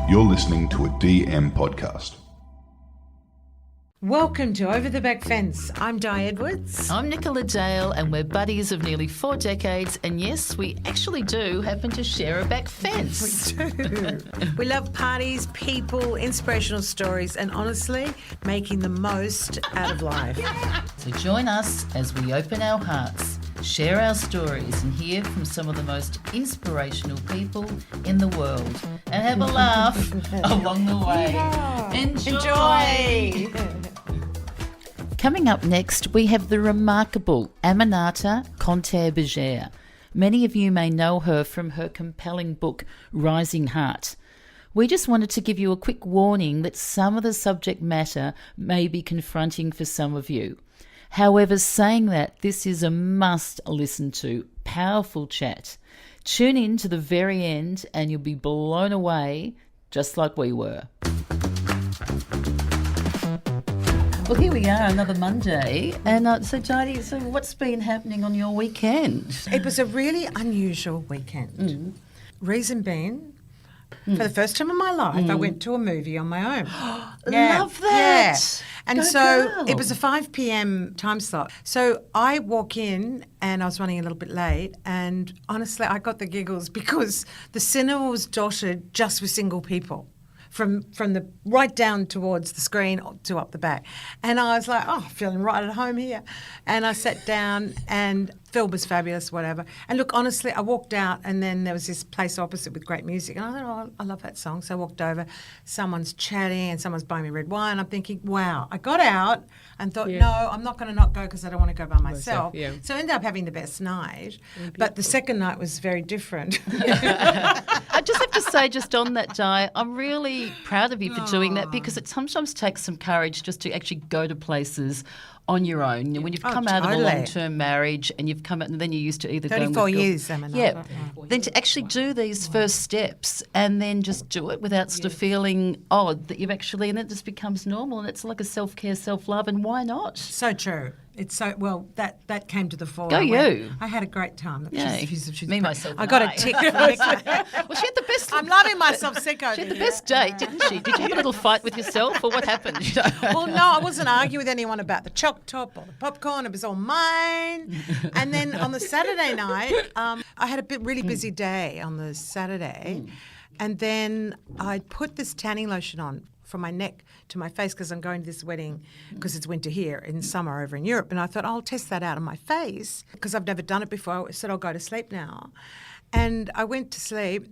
You're listening to a DM podcast. Welcome to Over the Back Fence. I'm Di Edwards. I'm Nicola Dale, and we're buddies of nearly 4 decades. And yes, we actually do happen to share a back fence. We do. We love parties, people, inspirational stories, and honestly, making the most out of life. So join us as we open our hearts, share our stories, and hear from some of the most inspirational people in the world, and have a laugh along the way. Yeah. Enjoy! Coming up next, we have the remarkable Aminata Conteh-Biger. Many of you may know her from her compelling book, Rising Heart. We just wanted to give you a quick warning that some of the subject matter may be confronting for some of you. However, saying that, this is a must listen to, powerful chat. Tune in to the very end and you'll be blown away, just like we were. Well, here we are, another Monday. And so, Jodie, so what's been happening on your weekend? It was a really unusual weekend. Reason being, for the first time in my life, I went to a movie on my own. Love that. Yeah. And Go so girl. it was a 5 p.m. time slot. So I walk in and I was running a little bit late, and honestly I got the giggles because the cinema was dotted just with single people. From the right down towards the screen to up the back. And I was like, feeling right at home here. And I sat down and film was fabulous, whatever. And look, honestly, I walked out and then there was this place opposite with great music. And I thought, I love that song. So I walked over, someone's chatting and someone's buying me red wine. I'm thinking, wow. I got out and thought, no, I'm not going to not go because I don't want to go by myself. So I ended up having the best night. But the second night was very different. I just have to say, just on that, Di, I'm really proud of you for doing that, because it sometimes takes some courage just to actually go to places on your own. When you've come out of a long-term marriage and you've come out, and then you're used to either going with 34 years, Aminata. Yeah. Then to actually do these first steps and then just do it without sort of feeling odd that you've actually, and it just becomes normal, and it's like a self-care, self-love, and why not? So true. It's so, well, that came to the fore. Go you. I had a great time. Look, Yeah. she's Me, myself, I and got I. a tick from Nicola. Well, she had the best. I'm loving myself, sicko. She had the best date, didn't she? Did you have a little fight with yourself, or what happened? Well, no, I wasn't arguing with anyone about the choc top or the popcorn. It was all mine. And then on the Saturday night, I had a really busy day on the Saturday. And then I put this tanning lotion on from my neck to my face because I'm going to this wedding because it's winter here, in summer over in Europe. And I thought, I'll test that out on my face because I've never done it before. I said, I'll go to sleep now. And I went to sleep.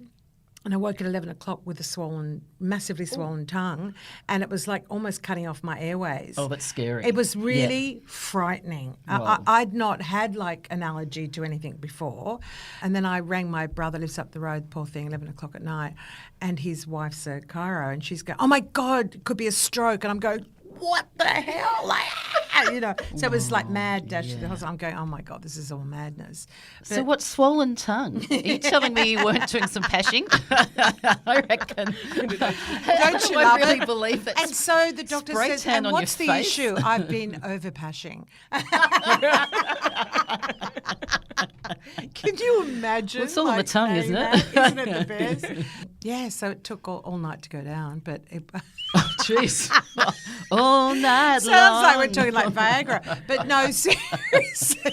And I woke at 11 o'clock with a massively swollen tongue, and it was like almost cutting off my airways. Oh, that's scary. It was really frightening. I'd not had like an allergy to anything before. And then I rang my brother, lives up the road, poor thing, 11 o'clock at night, and his wife's a chiro, and she's going, oh my God, it could be a stroke. And I'm going, what the hell? So it was like mad dash to the hospital. I'm going, oh my God, this is all madness. So what, swollen tongue? Are you telling me you weren't doing some pashing? I reckon. Don't you I love really it? believe that. And so the doctor spray says, tan and on what's the your face? issue? I've been over-pashing. Can you imagine? Well, it's all on the tongue, isn't it? Isn't it the best? Yeah, so it took all night to go down, but it... Oh, jeez. All night Sounds long. like we're talking like Viagra. But no, seriously.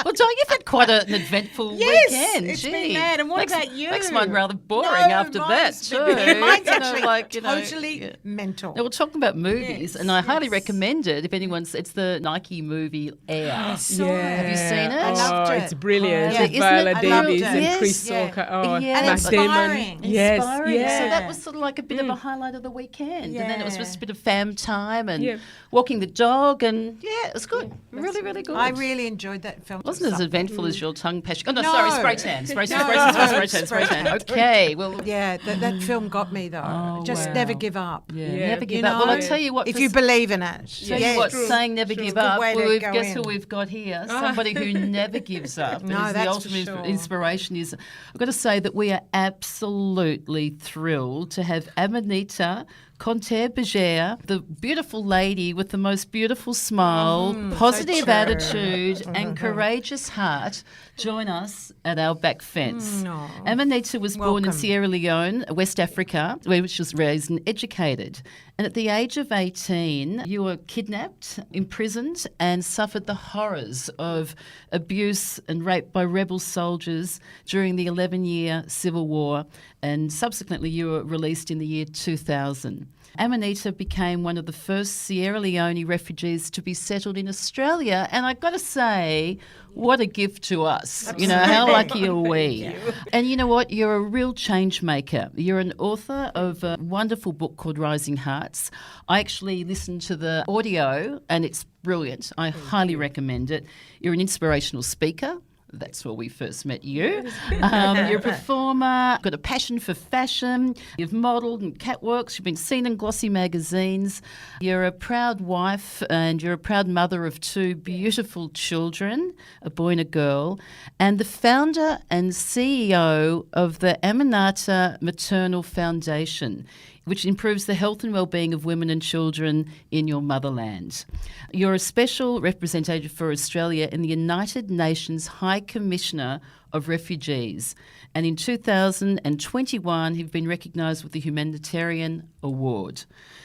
Well, Di, you've had quite an eventful Yes, weekend. it's Gee. been mad. And what about you? Makes mine rather boring No, after that, mine's too. been- Mine's You know, actually like, you know, totally yeah. mental. Now, we're talking about movies, Yes, and I highly yes. recommend it if anyone's. It's the Nike movie Air. I saw it. Have you seen it? I loved it. It's brilliant. Yeah. With Isn't it? Viola I loved Davis it. and Yes. Chris Yeah. Walker. Oh, Yeah. Matt Inspiring. Damon. Yes, Inspiring. yeah. So that was sort of like a bit of a highlight of the weekend. And then it was Yeah. just a bit of fam time and Yeah. walking the dog, and it was good. Really, really good. I really enjoyed that film. wasn't as eventful as your tongue pashing. Oh, no, No. sorry, spray tan. Spray tan. Okay, well, Yeah, that film got me though. Oh, Just wow. never give up. Yeah. never give You up. Well, know, I tell you what, if for you believe in it. Tell Yes. you what, True. saying never True. give It's a good up. way to Well, go guess who in. we've got here? Somebody who never gives up. No, Who's the that's ultimate for sure. inspiration is. I've got to say that we are absolutely thrilled to have Aminata Conteh-Biger, the beautiful lady with the most beautiful smile, positive attitude and courageous heart, join us at our back fence. Aminata was born in Sierra Leone, West Africa, where she was raised and educated. And at the age of 18, you were kidnapped, imprisoned, and suffered the horrors of abuse and rape by rebel soldiers during the 11-year civil war, and subsequently you were released in the year 2000. Aminata became one of the first Sierra Leone refugees to be settled in Australia, and I've got to say, what a gift to us. Absolutely. You know, how lucky are we? And you know what? You're a real change maker. You're an author of a wonderful book called Rising Hearts. I actually listened to the audio, and it's brilliant. I highly recommend it. You're an inspirational speaker. That's where we first met you. You're a performer, got a passion for fashion. You've modelled and catwalks. You've been seen in glossy magazines. You're a proud wife and you're a proud mother of 2 beautiful children, a boy and a girl, and the founder and CEO of the Aminata Maternal Foundation, which improves the health and well-being of women and children in your motherland. You're a special representative for Australia in the United Nations High Commissioner of Refugees. And in 2021, you've been recognised with the Humanitarian Award.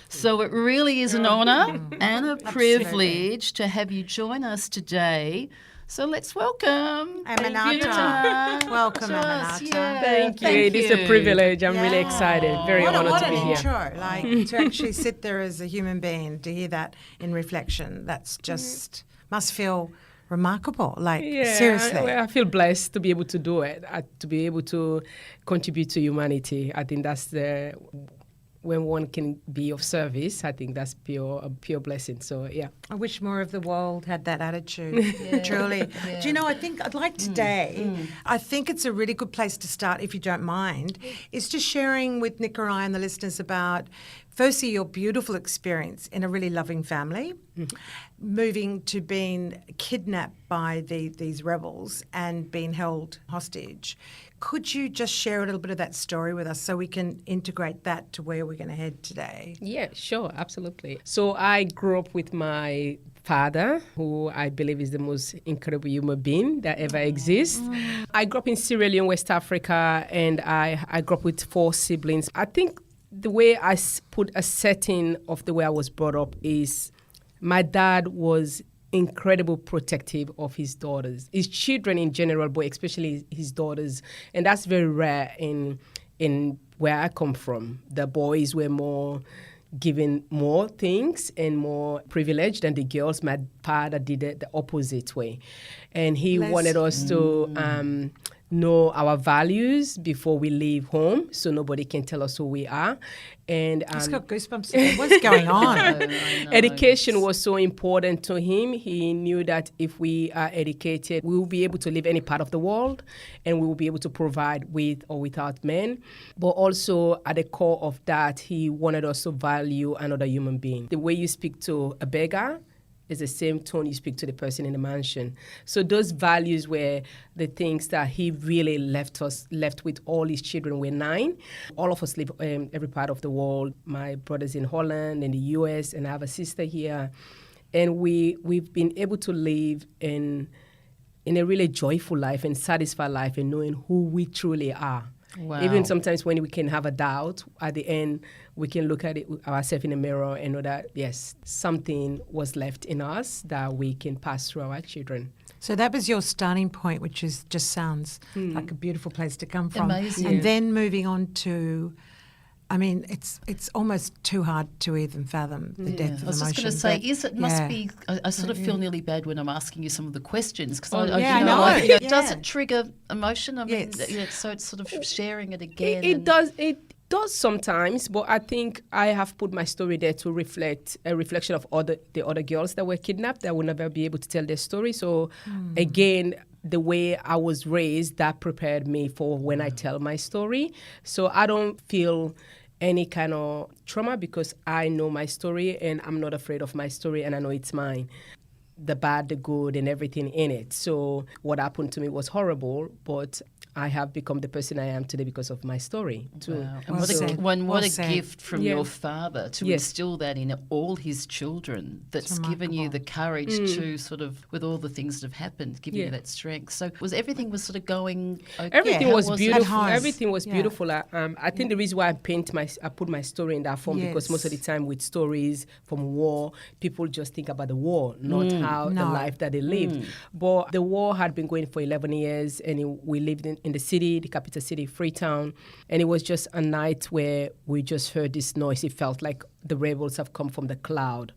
So it really is an honour and a privilege to have you join us today. So let's welcome Aminata. Welcome, to us. Aminata. Yeah, Thank you. It is a privilege. I'm really excited. Very honored what to be an here. intro, like to actually sit there as a human being, to hear that in reflection, that's just, must feel remarkable, like seriously. I feel blessed to be able to do it, to be able to contribute to humanity. I think that's when one can be of service, I think that's a pure blessing. So, yeah. I wish more of the world had that attitude, truly. Do you know, I think I'd like today, I think it's a really good place to start, if you don't mind, is just sharing with Nicola and the listeners about, firstly, your beautiful experience in a really loving family, moving to being kidnapped by these rebels and being held hostage. Could you just share a little bit of that story with us so we can integrate that to where we're going to head today? Yeah, sure, absolutely. So I grew up with my father, who I believe is the most incredible human being that ever exists. I grew up in Sierra Leone, West Africa, and I grew up with 4 siblings. I think the way I put a setting of the way I was brought up is my dad was incredible protective of his daughters, his children in general, but especially his daughters. And that's very rare in where I come from. The boys were more given more things and more privileged than the girls. My father did it the opposite way. And he wanted us to know our values before we leave home, so nobody can tell us who we are. And I've got goosebumps. What's going on? education was so important to him. He knew that if we are educated, we will be able to live any part of the world, and we will be able to provide with or without men. But also at the core of that, he wanted us to value another human being. The way you speak to a beggar is the same tone you speak to the person in the mansion. So those values were the things that he really left with all his children. We're 9. All of us live every part of the world. My brother's in Holland, in the US, and I have a sister here. And we've been able to live in a really joyful life and satisfied life in knowing who we truly are. Wow. Even sometimes when we can have a doubt, at the end, we can look at ourselves in the mirror and know that, yes, something was left in us that we can pass through our children. So that was your starting point, which just sounds like a beautiful place to come from. Amazing. And then moving on to, I mean, it's almost too hard to even fathom the depth of emotion. I was just going to say, must be, I sort of feel nearly bad when I'm asking you some of the questions, because does it trigger emotion? I mean, so it's sort of sharing it again. It does sometimes, but I think I have put my story there to reflect a reflection of the other girls that were kidnapped that will never be able to tell their story. So again, the way I was raised, that prepared me for when I tell my story. So I don't feel any kind of trauma because I know my story and I'm not afraid of my story and I know it's mine. The bad, the good, and everything in it. So what happened to me was horrible, but I have become the person I am today because of my story too. Wow. And Well what a said. gift from Yeah. your father to Yes. instill that in all his children. That's given you the courage to sort of, with all the things that have happened, given you that strength. So everything was sort of going okay? Everything How was it? beautiful. At home. Everything was Yeah. beautiful. I think the reason why I put my story in that form because most of the Yes. time with stories from war, people just think about the war, not how the No. life that they lived. But the war had been going for 11 years, and we lived in the city, the capital city, Freetown, and it was just a night where we just heard this noise. It felt like the rebels have come from the cloud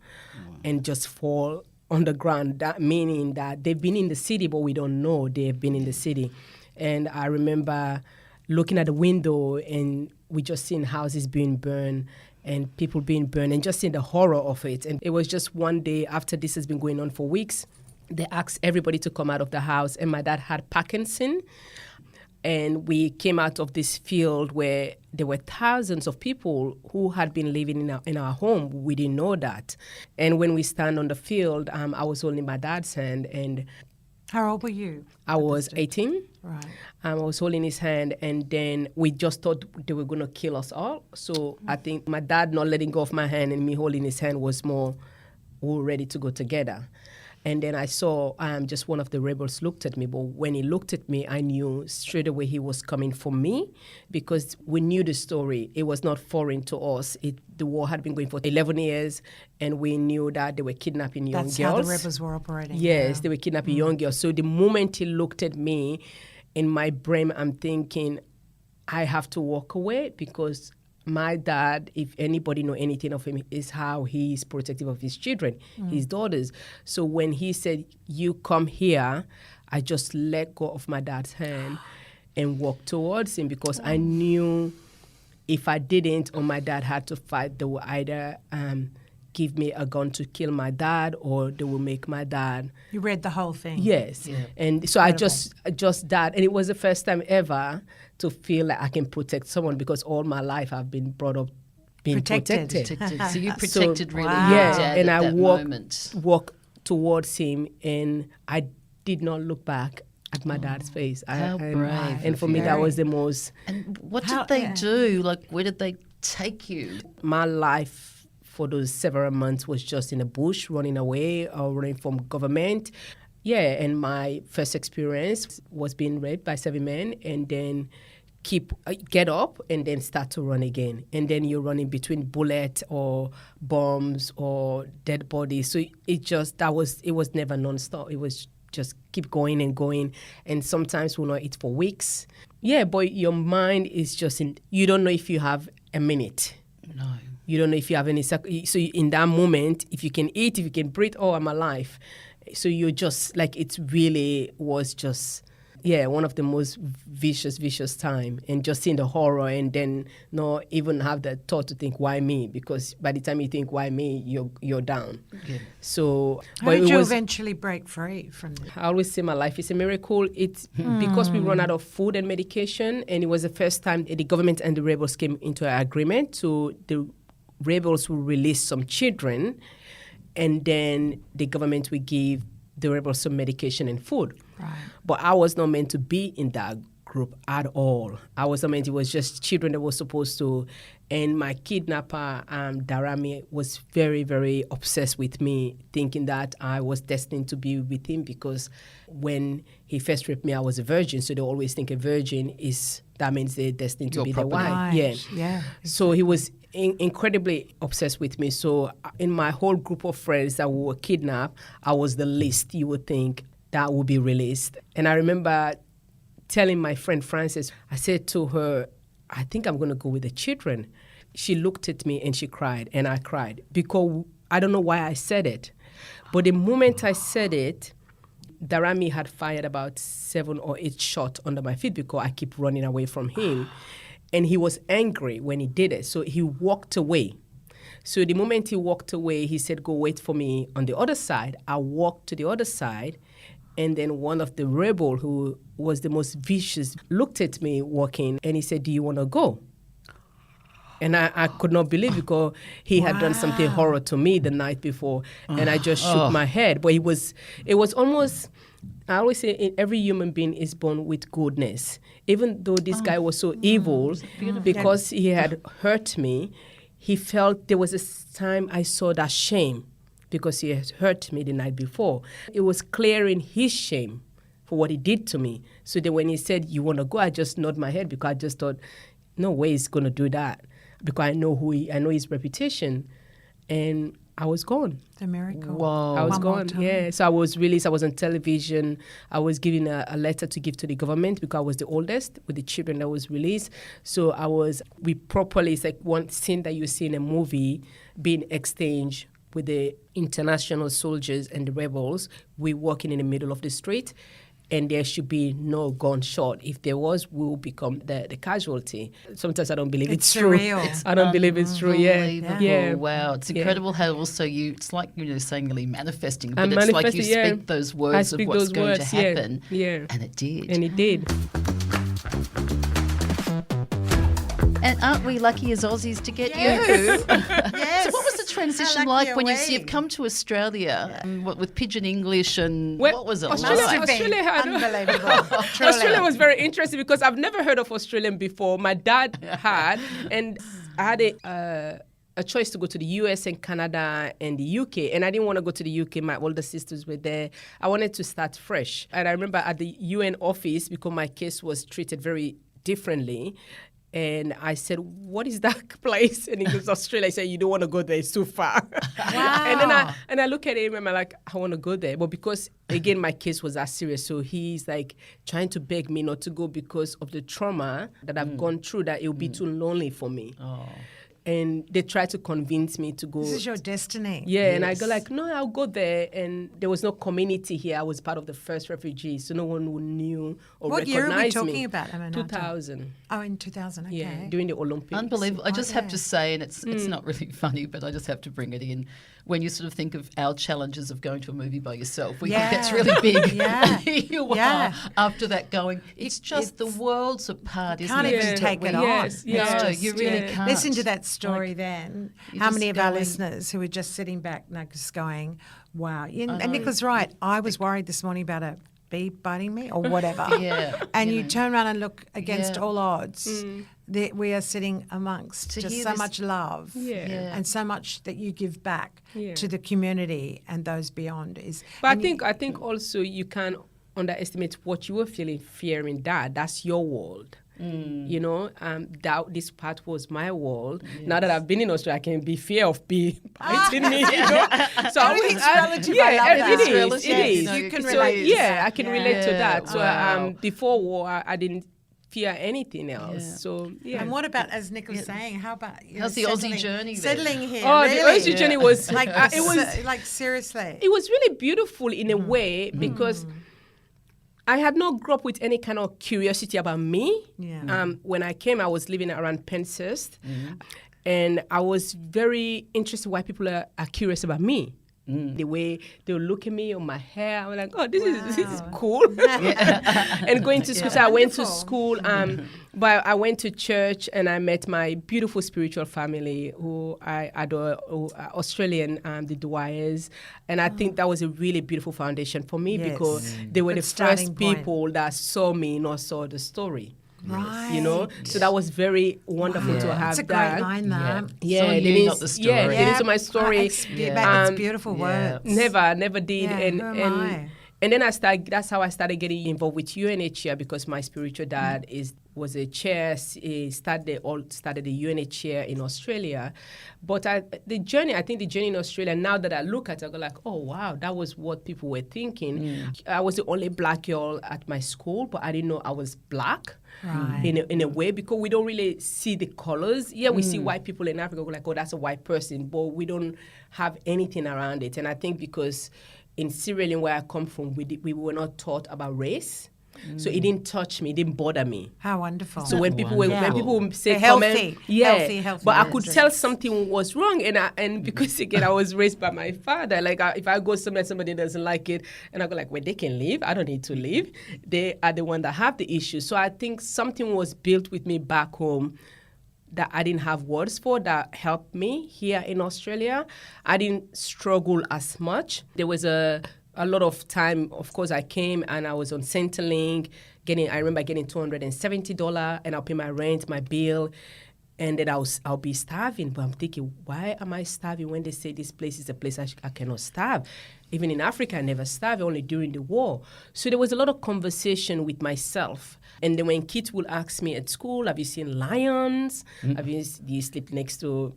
and just fall on the ground. That meaning that they've been in the city, but we don't know they've been in the city. And I remember looking at the window and we just seen houses being burned and people being burned and just seeing the horror of it. And it was just one day after this has been going on for weeks, they asked everybody to come out of the house, and my dad had Parkinson. And we came out of this field where there were thousands of people who had been living in our home. We didn't know that. And when we stand on the field, I was holding my dad's hand, and How old were you? I was 18. Right. I was holding his hand, and then we just thought they were going to kill us all. So I think my dad not letting go of my hand and me holding his hand was more, we were ready to go together. And then I saw just one of the rebels looked at me. But when he looked at me, I knew straight away he was coming for me because we knew the story. It was not foreign to us. The war had been going for 11 years, and we knew that they were kidnapping young That's girls. how the rebels were operating. Yes, yeah. they were kidnapping young girls. So the moment he looked at me, in my brain, I'm thinking, I have to walk away because my dad, if anybody know anything of him, is how he is protective of his children, his daughters. So when he said, you come here, I just let go of my dad's hand and walked towards him because I knew if I didn't or my dad had to fight, they would either give me a gun to kill my dad or they will make my dad. You read the whole thing. Yes. Yeah. And so Incredible. I just that. And it was the first time ever to feel like I can protect someone because all my life I've been brought up being Protected. Protected. So you protected really wow. your Yeah, dad and at I that walked moment. towards him, and I did not look back at my dad's face. How brave And of for me, you. that was the most. And what How- did they yeah. do? Like, where did they take you? My life for those several months was just in the bush, running away or running from government. Yeah, and my first experience was being raped by 7 men, and then get up and then start to run again. And then you're running between bullets or bombs or dead bodies. So it was never nonstop. It was just keep going and going. And sometimes we'll not eat for weeks. Yeah, but your mind is just you don't know if you have a minute. No. You don't know if you have any. So in that moment, if you can eat, if you can breathe, oh, I'm alive. So you're just like, it really was just, one of the most vicious time. And just seeing the horror and then not even have the thought to think, why me? Because by the time you think, why me, you're down. Yeah. So, How did you eventually break free from this? I always say my life is a miracle. It's because we run out of food and medication, and it was the first time the government and the rebels came into an agreement. So the rebels will release some children, and then the government will give the rebels some medication and food. Right. But I was not meant to be in that group at all. I was not meant. It was just children that were supposed to. And my kidnapper, Darami, was very, very obsessed with me, thinking that I was destined to be with him because when he first raped me, I was a virgin. So they always think a virgin that means they're destined to Your be their property. wife. Right. Yeah. So he was incredibly obsessed with me. So in my whole group of friends that were kidnapped, I was the least you would think that would be released. And I remember telling my friend Frances, I said to her, I think I'm going to go with the children. She looked at me and she cried, and I cried because I don't know why I said it. But the moment I said it, Darami had fired about 7 or 8 shots under my feet because I keep running away from him. And he was angry when he did it, so he walked away. So the moment he walked away, he said, go wait for me on the other side. I walked to the other side, and then one of the rebel who was the most vicious looked at me walking, and he said, do you want to go? And I could not believe because he had done something horrible to me the night before, and I just shook my head. But it was almost I always say every human being is born with goodness. Even though this guy was so evil, because he had hurt me, he felt there was a time I saw that shame because he had hurt me the night before. It was clearing his shame for what he did to me. So then when he said, you want to go, I just nod my head because I just thought, no way he's going to do that. Because I know I know his reputation. And I was gone. The miracle. Whoa. I was gone, yeah. So I was released. I was on television. I was given a letter to give to the government because I was the oldest with the children that was released. So we properly, it's like one scene that you see in a movie being exchanged with the international soldiers and the rebels. We walking in the middle of the street. And there should be no gunshot. If there was, we will become the casualty. Sometimes I don't believe it's true. Surreal. I don't believe it's true. Yeah. Wow. It's incredible how also it's like saying really manifesting, but I'm it's like you manifesting, speak those words of what's going to happen. Yeah. And it did. And it did. And aren't we lucky as Aussies to get you? Yes. So what was the transition How like lucky when are you've we? come to Australia with pidgin English and Well, what was it Australia- like? Australia had- Unbelievable. Truly. Australia was very interesting because I've never heard of Australian before. My dad had, and I had a choice to go to the US and Canada and the UK. And I didn't want to go to the UK. My older sisters were there. I wanted to start fresh. And I remember at the UN office, because my case was treated very differently, and I said, what is that place? And he goes, Australia. I said, you don't want to go there. It's too far. Wow. And I look at him and I'm like, I want to go there. But because, again, my case was that serious. So he's like trying to beg me not to go because of the trauma that I've gone through, that it will be too lonely for me. Oh. And they tried to convince me to go. This is your destiny. Yeah, and I Yes. go like, no, I'll go there. And there was no community here. I was part of the first refugees, so no one who knew or What year recognized are we me. talking about, Aminata? 2000. Oh, in 2000, okay. Yeah, during the Olympics. Unbelievable. I just have yeah. to say, and it's not really funny, but I just have to bring it in. When you sort of think of our challenges of going to a movie by yourself, we think that's really big. Yeah. Here you Yeah. are after that going, it's just the world's apart, isn't Can't it? even take it on. Yes, yes, No, you really yeah. can't. Listen to that story then. you're How just many of our going- listeners who are just sitting back now just going, wow. And know. Nicola's right. I was worried this morning about a bee biting me or whatever. Yeah, And you you know. turn around and look against Yeah. all odds. That we are sitting amongst To just hear so this- much love Yeah. and so much that you give back Yeah. to the community and those beyond. But and I think also you can underestimate what you were fearing that's your world. You know, that this part was my world. Now that I've been in Australia, I can be fear of bee biting me. You know? So Everything's relative. I love that. it It's is. relative. It is. You know, You can So, relate to yeah, that. I can Yeah. relate to Yeah, that. So wow. before war, I didn't fear anything else. Yeah. So yeah. And what about, as Nick was saying, how about How's the Aussie journey then? Settling here, Oh, really? the Aussie journey was like it was like seriously. it was really beautiful in a way because I had not grown up with any kind of curiosity about me. Yeah. When I came, I was living around Penshurst, and I was very interested why people are curious about me. The way they would look at me on my hair, I'm like, oh, this is cool. And going to school, so I went to Wonderful. school, but I went to church and I met my beautiful spiritual family who I adore, who are Australian, the Dwyers. And I think that was a really beautiful foundation for me Yes. because they were Good the starting first point. people that saw me, not saw the story. Right. You know, so that was very wonderful to have It's a that. great line, though. Yeah, So they you, didn't- not the story. Yeah, they didn't see my story. It's beautiful words. Never did. Yeah, and who am I? and then that's how I started getting involved with UNHCR because my spiritual dad was a chair. He started the UNHCR in Australia. But the journey in Australia, now that I look at it, I go like, oh, wow, that was what people were thinking. I was the only black girl at my school, but I didn't know I was black. Right. In a way, because we don't really see the colors. Yeah, we see white people in Africa go like, oh, that's a white person, but we don't have anything around it. And I think because in Sierra Leone, where I come from, we were not taught about race. So it didn't touch me, it didn't bother me. How wonderful. So when people say They're healthy. comment, yeah, Healthy but I could boundaries. tell something was wrong, and because again I was raised by my father. Like if I go somewhere somebody doesn't like it, and I go like, well, they can leave. I don't need to leave. They are the one that have the issue. So I think something was built with me back home that I didn't have words for that helped me here in Australia. I didn't struggle as much. There was a a lot of time, of course, I came and I was on Centrelink. I remember getting $270, and I'll pay my rent, my bill, and then I'll be starving. But I'm thinking, why am I starving when they say this place is a place I cannot starve? Even in Africa, I never starved, only during the war. So there was a lot of conversation with myself. And then when kids would ask me at school, have you seen lions? Do you sleep next to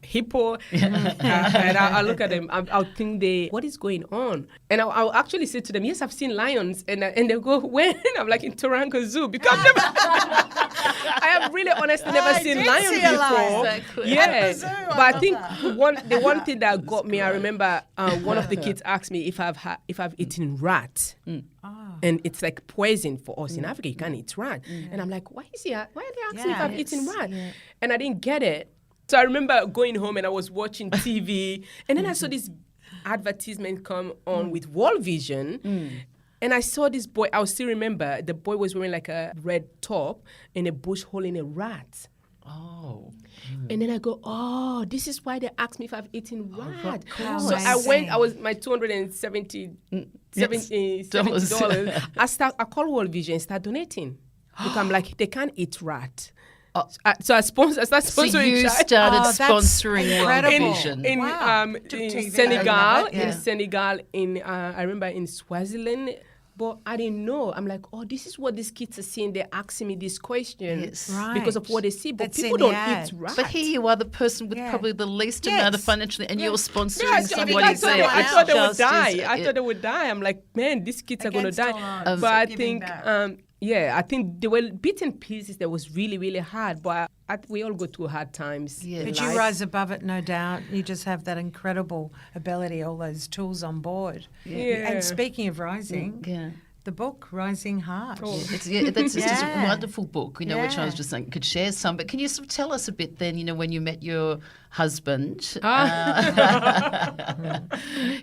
hippo? And I'll look at them. I'll think what is going on? And I'll actually say to them, yes, I've seen lions. And they'll go, when? I'm like, in Tarango Zoo. Because I have really honestly never seen lions before. Exactly. Yeah. But I think the one thing that got me, I remember one of the kids asked me if I've eaten rat. And it's like poison for us in Africa. You can't eat rat. And I'm like, why are they asking if I've eaten rat? And I didn't get it. So I remember going home and I was watching TV, and then I saw this advertisement come on with World Vision, and I saw this boy. I still remember the boy was wearing like a red top and a bush holding a rat. Oh. And then I go, oh, this is why they asked me if I've eaten rat. Cool. So I went, my $270 I called World Vision and started donating. Because I'm like, they can't eat rat. So I started sponsoring. So you started sponsoring World incredible. Vision. In Senegal, I remember in Swaziland. But I didn't know. I'm like, oh, this is what these kids are seeing. They're asking me this question because of what they see. But people don't eat rat. But here you are, the person with probably the least amount of financial, and you're sponsoring somebody. I thought they would die. I thought they would die. I'm like, man, these kids are going to die. But I think, I think they were bitten pieces. That was really, really hard. But we all go through hard times. Yeah. But you rise above it, no doubt. You just have that incredible ability, all those tools on board. Yeah. And speaking of rising, the book, Rising Heart. Oh. It's just a wonderful book, which I was just saying, could share some. But can you sort of tell us a bit then, when you met your husband?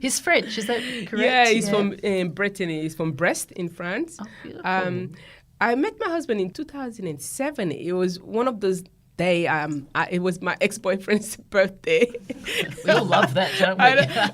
He's French, is that correct? Yeah, he's from Brittany. He's from Brest in France. Oh, beautiful. I met my husband in 2007. It was one of those days, it was my ex-boyfriend's birthday. We all love that, don't we?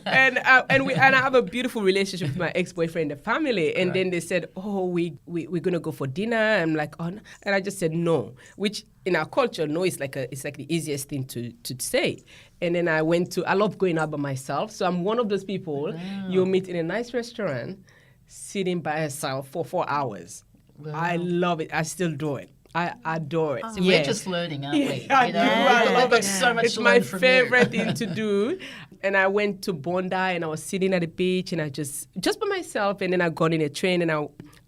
and I have a beautiful relationship with my ex-boyfriend and the family. And then they said, oh, we're going to go for dinner. I'm like, oh, no. And I just said no, which in our culture, no is like the easiest thing to say. And then I love going out by myself. So I'm one of those people you'll meet in a nice restaurant sitting by herself for 4 hours. Wow. I love it. I still do it. I adore it. So we're just learning, aren't we? I do. I love it. So much it's my favorite thing to do. And I went to Bondi and I was sitting at the beach and I just by myself. And then I got in a train and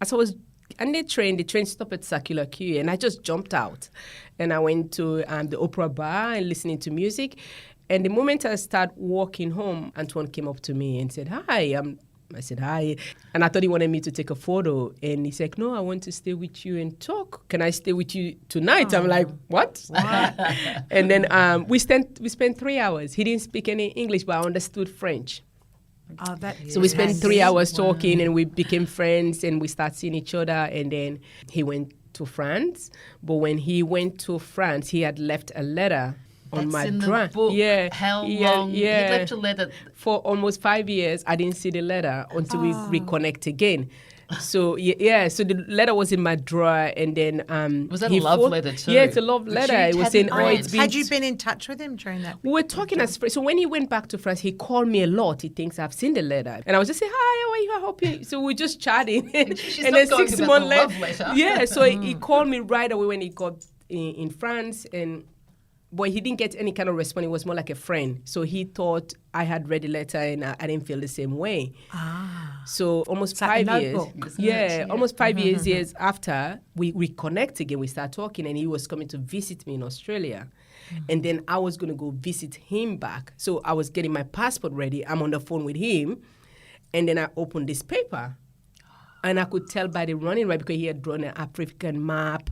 as I was on the train stopped at Circular Quay and I just jumped out. And I went to the Opera Bar and listening to music. And the moment I started walking home, Antoine came up to me and said, hi, I said, hi. And I thought he wanted me to take a photo. And he said, no, I want to stay with you and talk. Can I stay with you tonight? I'm like, what? And then we spent 3 hours. He didn't speak any English, but I understood French. So we spent 3 hours talking and we became friends and we started seeing each other. And then he went to France. But when he went to France, he had left a letter on my the book. Yeah. How long? Yeah. He left a letter. For almost 5 years, I didn't see the letter until we reconnect again. So so the letter was in my drawer, and then was that a love letter too? Yeah, it's a love letter. It was saying, it's been. Had you been in touch with him during that? We were talking as friends. So when he went back to France, he called me a lot. He thinks I've seen the letter, and I was just saying, hi, how are you? I hope you. So we're just chatting, and then 6 months later, so he called me right away when he got in France, and. But he didn't get any kind of response. It was more like a friend. So he thought I had read the letter and I didn't feel the same way. So almost 5 years. Almost 5 years after, we reconnect again. We start talking and he was coming to visit me in Australia. And then I was going to go visit him back. So I was getting my passport ready. I'm on the phone with him. And then I opened this paper. And I could tell by the running right because he had drawn an African map.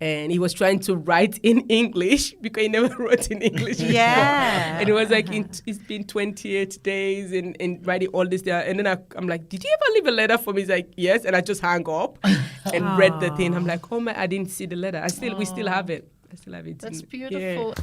And he was trying to write in English because he never wrote in English before. And it was like, it's been 28 days and writing all this there. And then I'm like, did you ever leave a letter for me? He's like, yes. And I just hung up and read the thing. I'm like, oh my, I didn't see the letter. We still have it. I still have it. That's beautiful.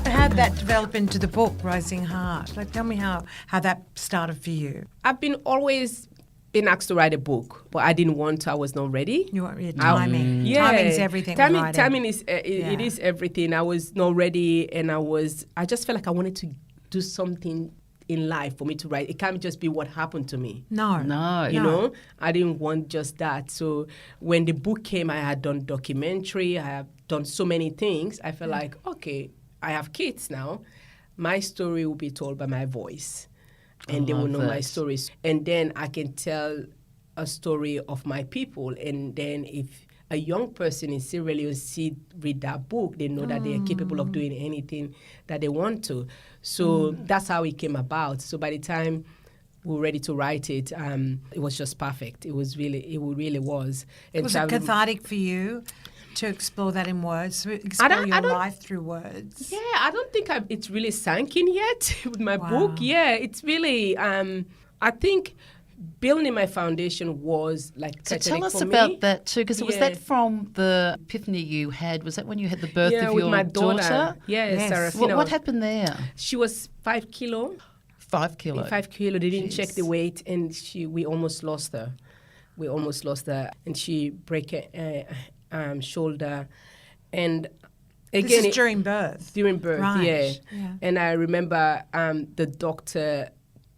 How did that develop into the book, Rising Heart? Like, tell me how that started for you. I've always been asked to write a book, but I didn't want to. I was not ready. Your timing. Timing's everything. Timing is it is everything. I was not ready, and I just felt like I wanted to do something in life for me to write. It can't just be what happened to me. No. You know, I didn't want just that. So when the book came, I had done documentary. I have done so many things. I felt like, okay, I have kids now. My story will be told by my voice. And they will know my stories. And then I can tell a story of my people. And then if a young person in Sierra Leone read that book, they know that they are capable of doing anything that they want to. So that's how it came about. So by the time we were ready to write it, it was just perfect. It really was. And was it cathartic for you to explore that in words, explore your life through words? Yeah, I don't think it's really sank in yet with my book. Yeah, it's really, I think building my foundation was like so cathartic tell us for about me. that too, because was that from the epiphany you had? Was that when you had the birth of with your my daughter? Yes. Serafina. What happened there? She was 5 kilo. 5 kilo. 5 kilo. They didn't check the weight, and we almost lost her. And she broke her shoulder, and again, this is during birth. During birth, right. yeah. And I remember the doctor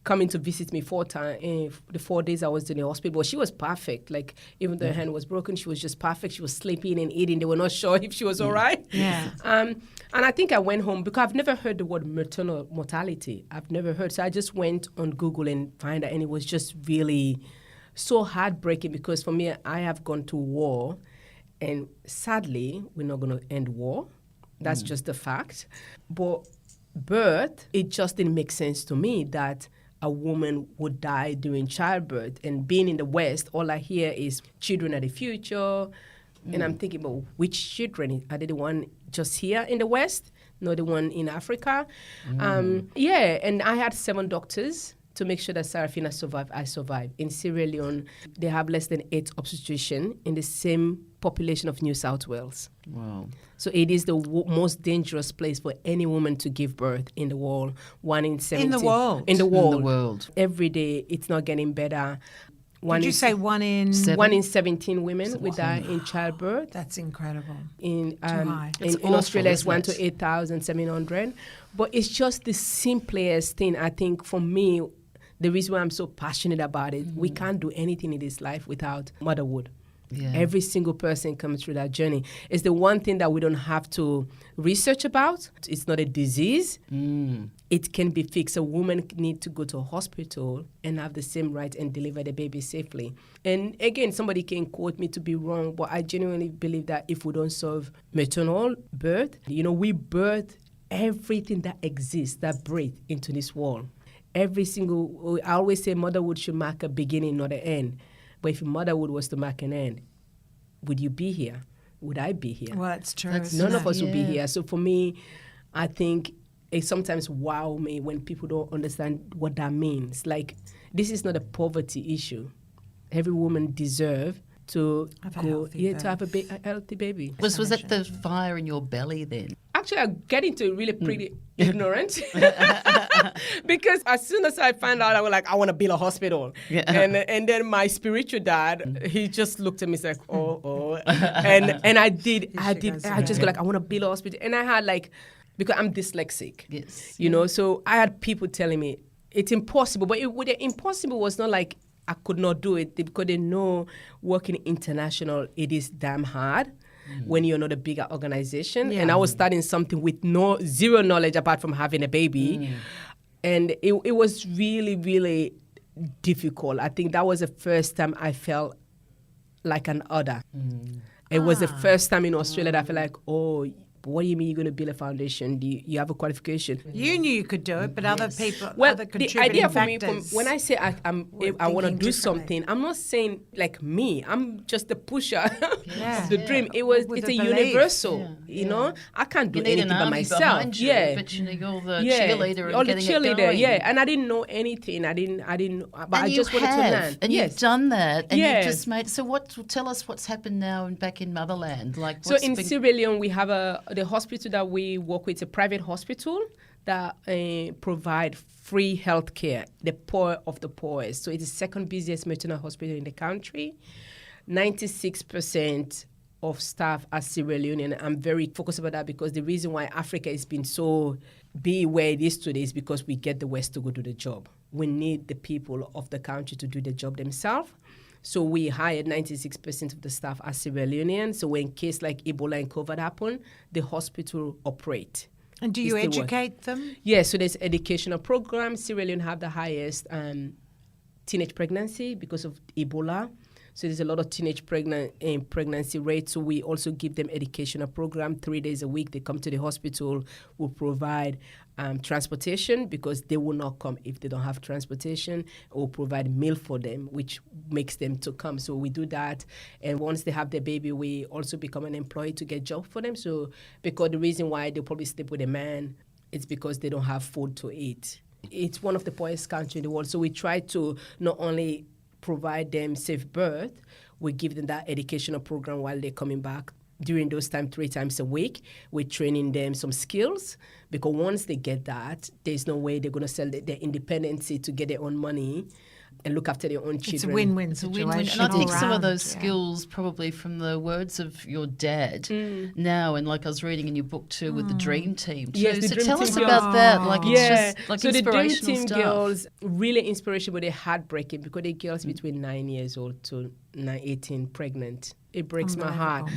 coming to visit me 4 times. The 4 days I was in the hospital, but she was perfect. Like, even though her hand was broken, she was just perfect. She was sleeping and eating. They were not sure if she was all right. Yeah. And I think I went home because I've never heard the word maternal mortality. I've never heard. So I just went on Google and found out, and it was just really so heartbreaking because for me, I have gone to war, and sadly, we're not going to end war. That's just the fact. But birth, it just didn't make sense to me that a woman would die during childbirth. And being in the West, all I hear is children are the future. And I'm thinking, well, which children? Are they the one just here in the West? Not the one in Africa? And I had 7 doctors to make sure that Serafina survived. I survived. In Sierra Leone, they have less than 8 obstetricians in the same population of New South Wales. Wow. So it is the most dangerous place for any woman to give birth in the world. 1 in 70. In the world? In the world. In the world. Every day, it's not getting better. Did you say 1 in... 1 in 17 women would die in childbirth. That's incredible. In high. in Australia, it's 1 to 8,700. But it's just the simplest thing, I think, for me. The reason why I'm so passionate about it, we can't do anything in this life without motherhood. Yeah. Every single person comes through that journey. It's the one thing that we don't have to research about. It's not a disease. It can be fixed. A woman needs to go to a hospital and have the same right and deliver the baby safely. And again, somebody can quote me to be wrong, but I genuinely believe that if we don't solve maternal birth, we birth everything that exists, that breathes into this world. I always say motherhood should mark a beginning, not an end. But if motherhood was to mark an end, would you be here? Would I be here? Well, it's true. None of us would be here. So for me, I think it sometimes wow me when people don't understand what that means. Like, this is not a poverty issue. Every woman deserves to have a healthy baby. Was that the fire in your belly then? Actually, I get into really pretty ignorant because as soon as I found out, I was like, I want to build a hospital. Yeah. And then my spiritual dad, he just looked at me and said, oh. And I just go like, I want to build a hospital. And I had because I'm dyslexic. Yes. So I had people telling me it's impossible. But the impossible was not like I could not do it because they know working international, it is damn hard. When you're not a bigger organization. Yeah. And I was starting something with zero knowledge apart from having a baby. And it was really, really difficult. I think that was the first time I felt like an other. It was the first time in Australia that I felt like, oh, what do you mean you're going to build a foundation? Do you have a qualification? You knew you could do it, but other people, other contributing the idea factors. for me, when I say I want to do something, I'm not saying like me. I'm just a pusher of the dream. It's a universal. You know, I can't do anything by myself. But you're the cheerleader and getting it going. And I didn't know anything. I didn't. But I just wanted to learn. And yes. You've done that. And you've just made. So tell us what's happened now back in motherland. So in Sierra Leone, we have a the hospital that we work with is a private hospital that provide free health care, the poor of the poorest. So it's the second busiest maternal hospital in the country. 96% of staff are Sierra Leonean. I'm very focused about that because the reason why Africa has been so be where it is today is because we get the West to go do the job. We need the people of the country to do the job themselves. So we hired 96% of the staff as Sierra Leonean. So when case like Ebola and COVID happen, the hospital operate. And do you educate them? Yes, so there's educational programs. Sierra Leone have the highest teenage pregnancy because of Ebola. So there's a lot of teenage pregnancy rates. So we also give them educational program 3 days a week. They come to the hospital. We'll provide transportation because they will not come if they don't have transportation. We'll provide meal for them, which makes them to come. So we do that. And once they have their baby, we also become an employee to get job for them. So because the reason why they probably sleep with a man is because they don't have food to eat. It's one of the poorest countries in the world. So we try to not only provide them safe birth, we give them that educational program while they're coming back. During those times, 3 times a week, we're training them some skills because once they get that, there's no way they're going to sell their independency to get their own money and look after their own children. It's a win-win situation. And I think some of those yeah. skills probably from the words of your dad now, and like I was reading in your book too with the Dream Team too. Yes, the so Dream tell Team us girls. about that. Like it's Yeah, just like so the Dream inspirational Team stuff. girls, really inspirational, but they're heartbreaking because they're girls between 9 years old to 18 pregnant. It breaks my heart.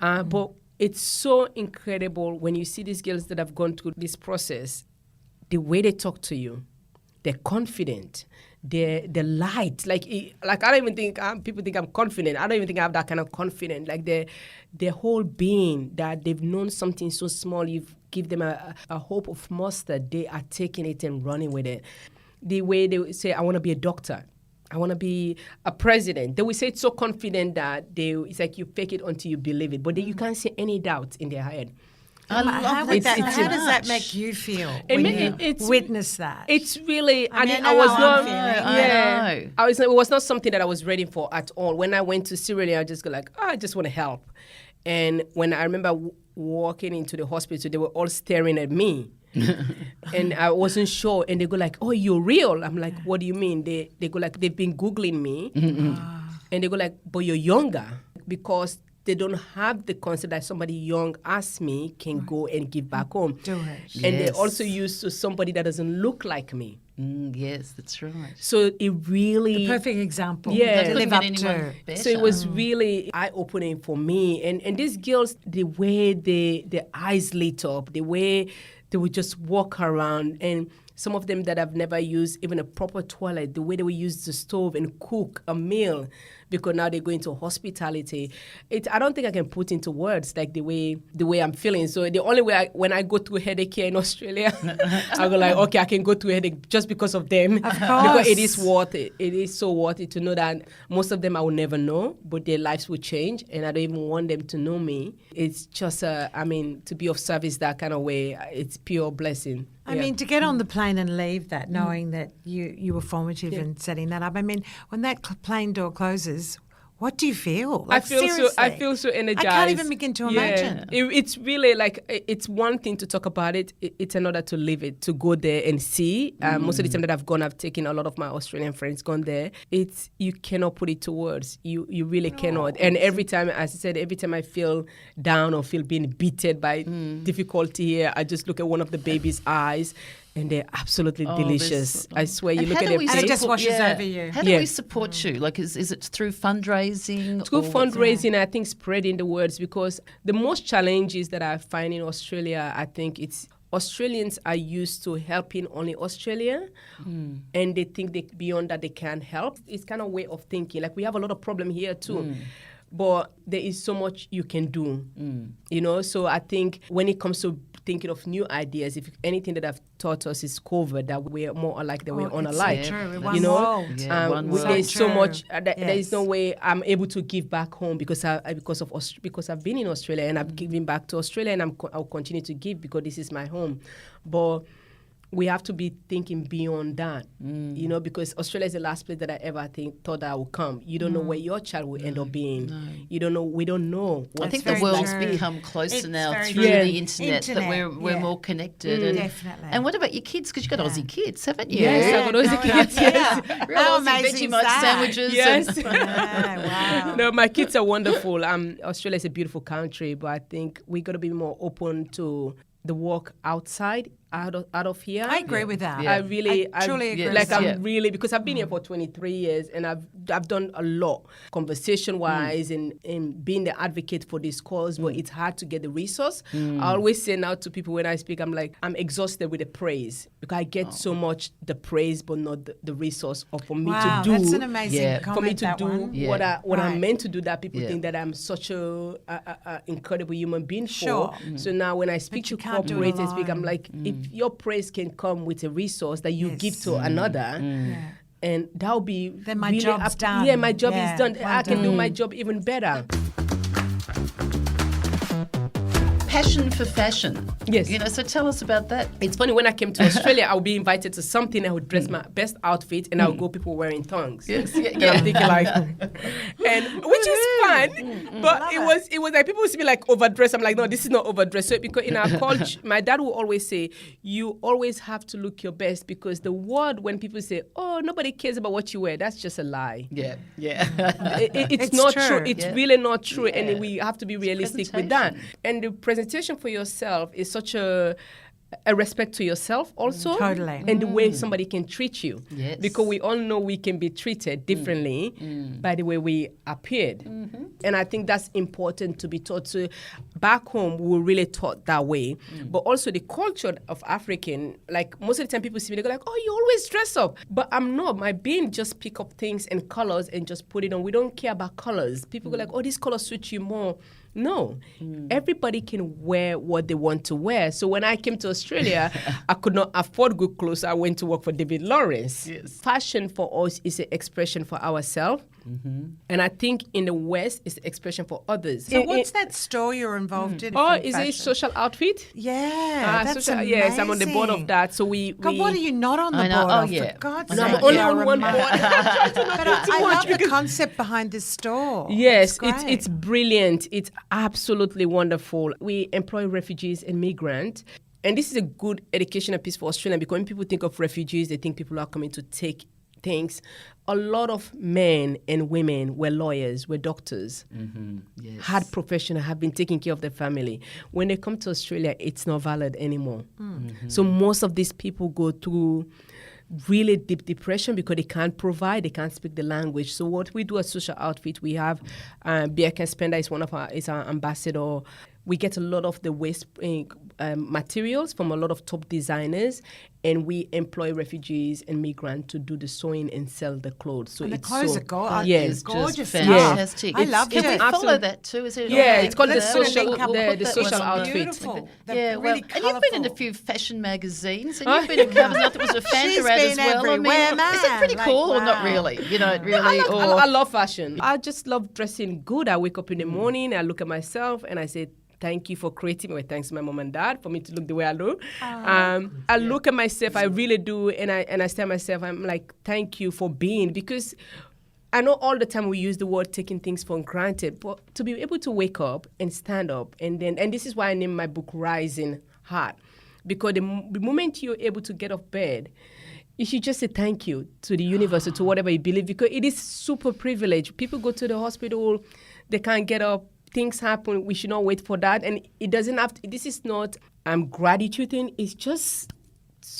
But it's so incredible when you see these girls that have gone through this process, the way they talk to you, they're confident, they're light. Like I don't even think people think I'm confident. I don't even think I have that kind of confidence. Like their whole being, that they've known something so small, you give them a hope of mustard, they are taking it and running with it. The way they say, I want to be a doctor, I want to be a president. They will say it so confident that it's like you fake it until you believe it. But then you can't see any doubt in their head. I love how that. does that make you feel when you witness that? It's really, I I was how not, I'm feeling. I know. it was not something that I was ready for at all. When I went to Sierra Leone, I just go like, I just want to help. And when I remember walking into the hospital, they were all staring at me. And I wasn't sure. And they go like, oh, you're real? I'm like, what do you mean? They go like, they've been Googling me. And they go like, but you're younger. Because they don't have the concept that somebody young as me can go and give back home. Do it. And they're also used to somebody that doesn't look like me. Yes, that's right. So it really... The perfect example. Yeah. To live up to. So it was really eye-opening for me. And these girls, the way their eyes lit up, the way they would just walk around, and some of them that have never used even a proper toilet, the way they would use the stove and cook a meal, because now they go into hospitality. I don't think I can put into words like the way I'm feeling. So the only way when I go through headache here in Australia, I go like, okay, I can go through headache just because of them. Of course. Because it is worth it. It is so worth it to know that most of them I will never know, but their lives will change, and I don't even want them to know me. It's just, to be of service that kind of way, it's pure blessing. I mean, to get on the plane and leave that, knowing that you were formative in setting that up. I mean, when that plane door closes, what do you feel? Like, I feel so energized. I can't even begin to imagine. It's really like, it's one thing to talk about it. It's another to live it, to go there and see. Most of the time that I've gone, I've taken a lot of my Australian friends gone there. You cannot put it to words. You really cannot. And every time, as I said, every time I feel down or feel being beaten by difficulty here, I just look at one of the baby's eyes, and they're absolutely delicious. I swear, you look at them. And it just washes over you. How do we support you? Like, is it through fundraising? Through fundraising, I think spreading the words, because the most challenges that I find in Australia, I think it's Australians are used to helping only Australia, and they think beyond that they can't help. It's kind of way of thinking. Like, we have a lot of problem here too. But there is so much you can do, So I think when it comes to thinking of new ideas, if anything that I've taught us is COVID, that we're more alike than we're unalike. So true. One world. There's so much. There is no way I'm able to give back home because I've been in Australia and I'm giving back to Australia, and I'll continue to give because this is my home. But we have to be thinking beyond that, because Australia is the last place that I ever thought that I would come. You don't know where your child will end up being. You don't know. We don't know. I think the very world's true. become closer It's now very through true. the internet that we're more connected. And, Definitely. And what about your kids? Because you've got Aussie kids, haven't you? Yes, I've got Aussie kids. Yeah. Real How Aussie amazing Vegemite is that? sandwiches. Yes. Yeah, wow. No, my kids are wonderful. Australia is a beautiful country, but I think we got to be more open to the work outside, out of here. I agree with that. Yeah. I really, I truly agree Like with I'm that. really, because I've been here for 23 years and I've done a lot conversation-wise and being the advocate for this cause, but it's hard to get the resource. I always say now to people when I speak, I'm like, I'm exhausted with the praise because I get so much the praise, but not the resource for me Wow, to do. that's an amazing Yeah. comment, For me to that do one. Yeah. what I'm Right. meant to do, that people Yeah. think that I'm such a incredible human being Sure. for. So now when I speak But to you can't do it corporates and speak, I'm alone. like, if your praise can come with a resource that you Yes. give to another, Yeah. and that'll be Then my really job's done. Yeah, my job Yeah, is done. well I can do done. my job even better. Passion for fashion. Yes. So tell us about that. It's funny, when I came to Australia, I would be invited to something, I would dress my best outfit, and I would go people wearing tongues. Yes, And I'm thinking like, and which is fun, but it was like people would see me like overdressed. I'm like, no, this is not overdressed. So because in our culture, my dad will always say, you always have to look your best, because the word when people say, oh, nobody cares about what you wear, that's just a lie. Yeah. It's It's not true. true. It's Yeah. really not true, Yeah. and we have to be realistic with that. presentation. And the presentation for yourself is such a respect to yourself also, Totally. and the way somebody can treat you. Yes. Because we all know we can be treated differently by the way we appeared. And I think that's important to be taught. So back home, we were really taught that way. But also the culture of African, like most of the time people see me, they go like, oh, you always dress up. But I'm not. My being just pick up things and colors and just put it on. We don't care about colors. People go like, oh, this color suits you more. No, everybody can wear what they want to wear. So when I came to Australia, I could not afford good clothes. I went to work for David Lawrence. Yes. Fashion for us is an expression for ourselves. And I think in the West, it's an expression for others. So what's that store you're involved in? Oh, for is it fashion? social outfit? Yeah, that's amazing. Yes, I'm on the board of that. So we God, what are you not on the I know. board Oh, of? yeah. For God's I No, know. sake, I'm only you're on one board. But I love the concept behind this store. Yes, great. it's brilliant. It's absolutely wonderful. We employ refugees and migrants. And this is a good educational piece for Australia, because when people think of refugees, they think people are coming to take things. A lot of men and women were lawyers, were doctors, Yes. had professional, have been taking care of their family. When they come to Australia, it's not valid anymore. So most of these people go through really deep depression because they can't provide, they can't speak the language. So what we do at Social Outfit, we have Bianca Spender is our ambassador. We get a lot of the waste materials from a lot of top designers, and we employ refugees and migrants to do the sewing and sell the clothes. So And the it's clothes so, are gorgeous. yes. It's Gorgeous just stuff. fantastic. I loved Can it. we follow Absolutely. that too? Is it Yeah, it's called the Let's put a social- link up. the We'll put that social one. outfit. Beautiful. They're Yeah, really and you've been in a colourful. few fashion magazines, and you've been in covers. Not that was a fan She's ad as been well. everywhere, is it man. pretty Like, cool or not wow. really? Really, I love fashion. I just love dressing good. I wake up in the morning, I look at myself, and I say, thank you for creating me. Thanks to my mom and dad for me to look the way I look. I look at myself, I really do, and I say to myself, I'm like, thank you for being, because I know all the time we use the word taking things for granted, but to be able to wake up and stand up, and this is why I named my book Rising Heart, because the moment you're able to get off bed, you should just say thank you to the universe or to whatever you believe, because it is super privileged. People go to the hospital, they can't get up, things happen, we should not wait for that. And it doesn't have to, this is not gratitude thing, it's just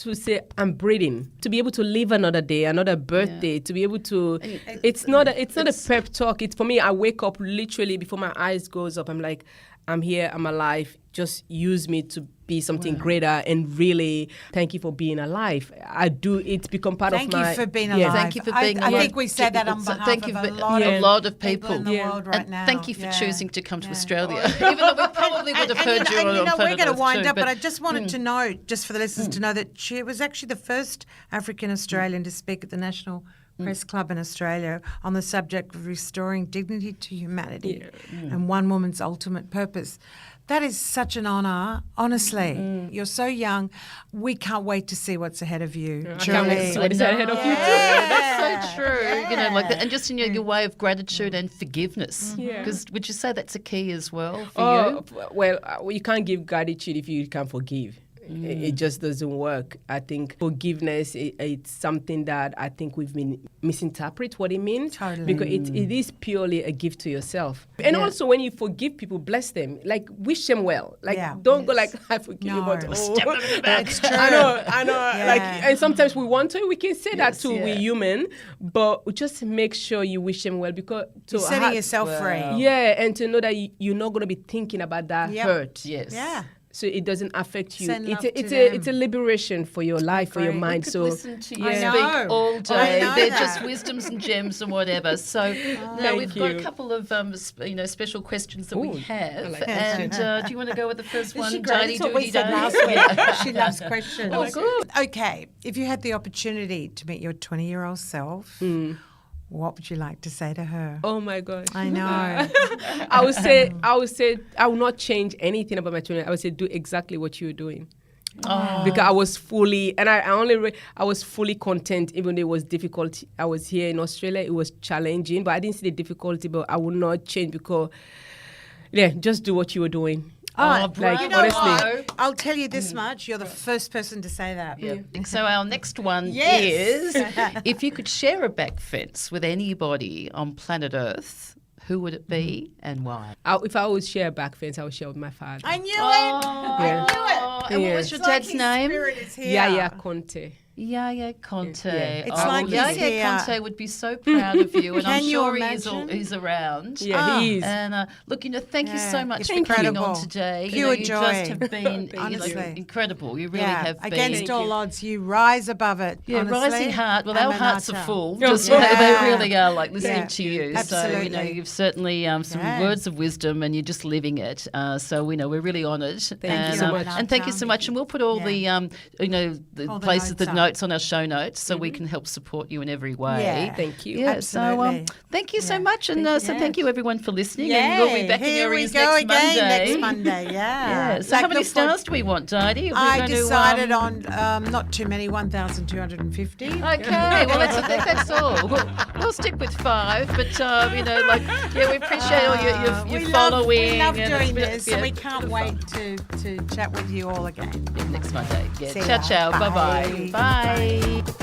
to say I'm breathing, to be able to live another day, another birthday, to be able to, it's not a pep talk. It's for me, I wake up literally before my eyes goes up, I'm like, I'm here, I'm alive, just use me to be something greater, and really thank you for being alive. I do, it's become part Thank of my... you for being Yeah. alive. Thank you for being I alive. think we said that on behalf Thank you of for a lot of people in the people. world right And now. thank you for Yeah. choosing to come to Yeah. Australia, even though we probably would have heard you on we're going to photos wind too, up, but I just wanted to know, just for the listeners to know, that she was actually the first African Australian to speak at the National Press Club in Australia on the subject of restoring dignity to humanity and one woman's ultimate purpose. That is such an honour, honestly. You're so young. We can't wait to see what's ahead of you. I can't wait to see what's ahead of you. That's so true. You know, like that, and just in your way of gratitude and forgiveness. Yeah. Because would you say that's a key as well for you? Well, you can't give gratitude if you can't forgive. It just doesn't work. I think forgiveness, it's something that I think we've been misinterpret what it means. Totally. Because it is purely a gift to yourself. And also when you forgive people, bless them. Like, wish them well. Like, don't go like, I forgive you, but That's true. I know. Yeah. Like, and sometimes we want to. We can say that too. We're human, but just make sure you wish them well because You're setting yourself free. Yeah, and to know that you're not going to be thinking about that hurt. Yes. Yeah. So it doesn't affect you. Send love to It's a liberation for your life, for your mind. We could so listen to you I speak know. all I day. know They're that. just wisdoms and gems and whatever. So now Thank we've got a you. couple of special questions that we have. I like that. And do you want to go with the first one? She great. Daddy That's what we doody said day? last week. She loves questions. Oh, good. Okay, if you had the opportunity to meet your 20-year-old self, what would you like to say to her? Oh my gosh. I know. I would say I will not change anything about my children. I would say do exactly what you're doing. Because I was fully, and I was fully content, even though it was difficult. I was here in Australia, it was challenging, but I didn't see the difficulty, but I would not change because, just do what you were doing. Bravo. You know honestly. what? I'll tell you this much. You're the first person to say that. So our next one Yes. is, if you could share a back fence with anybody on planet Earth, who would it be and why? If I would share a back fence, I would share with my father. I knew it. Yeah. I knew it. And what was your dad's name? Spirit is here. Yaya Conte. Yaya Conteh. It's like Yaya he's here. Conteh would be so proud of you, and Can I'm you sure imagine? he's around. Yeah, he is. And look, thank you so much It's for coming incredible. on today. Pure you joy. just have been Honestly. incredible. You really have been. Against all odds, you rise above it. Yeah, honestly. rising heart. Well, our hearts are Aminata. full. Yeah. Just, Yeah. They really are, like listening Yeah. to you. Absolutely. So you've certainly some words of wisdom, and you're just living it. So we're really honoured. Thank you so much. And thank you so much. And we'll put all the All the the places, notes the up. notes on our show notes, so we can help support you in every way. Yeah. Thank you. Yeah, Absolutely. so thank you so much, and so thank you everyone for listening. Yeah, And we'll be back in here your we ears go next again Monday. next Monday. Yeah. Yeah. So how many stars do we want, Didi? I decided on not too many, 1,250. Okay, well, I think that's all. We'll stick with 5, but we appreciate all your following. We love and doing it's been- this, yeah, and we it's can't been wait fun. to chat with you all again. Next Monday. Yeah. See Ciao, ya. ciao. Bye-bye. Bye. Bye.